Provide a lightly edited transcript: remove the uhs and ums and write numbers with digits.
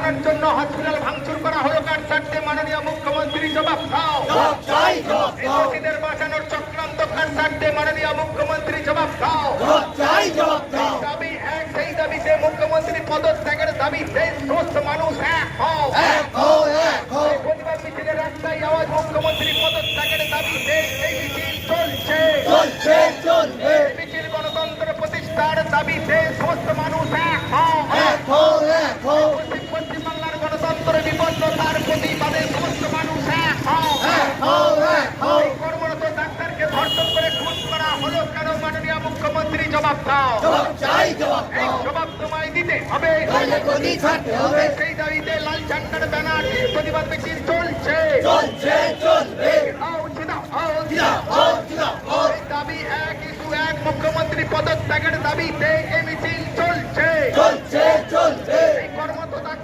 বাঁচানোর জন্য হসপিটাল ভাঙচুর করা হলো কার চারটে মাননীয় মুখ্যমন্ত্রী জবাব দাও। দোষীদের বাঁচানোর চক্রান্ত কার চারটে মাননীয় মুখ্যমন্ত্রী জবাব দাও। দাবি এক, সেই দাবিতে মুখ্যমন্ত্রী পদত্যাগের দাবিতে সমস্ত মানুষ এক হও। প্রতিবাদ মিছিলের একটাই আওয়াজ, মুখ্যমন্ত্রী পদত্যাগের দাবিতে এই মিছিল চলছে। মিছিল গণতন্ত্র প্রতিষ্ঠার দাবিতে সমস্ত মানুষ এক হও। পশ্চিমবাংলার গণতন্ত্র বিপন্নতার প্রতিবাদে সমস্ত মানুষ এক হও। কর্মরত ডাক্তারকে ধর্ষণ করে খুন করা হলো কেন মাননীয় মুখ্যমন্ত্রী জবাব দাও। এই জবাব তোমায় দিতে হবে। সেই দাবিতে লাল ঝান্ডার ব্যানার প্রতিবাদ মিছিল চলছে। দাবি এক, ইস্যু এক, মুখ্যমন্ত্রী পদত্যাগের দাবিতে এই মিছিল চলছে।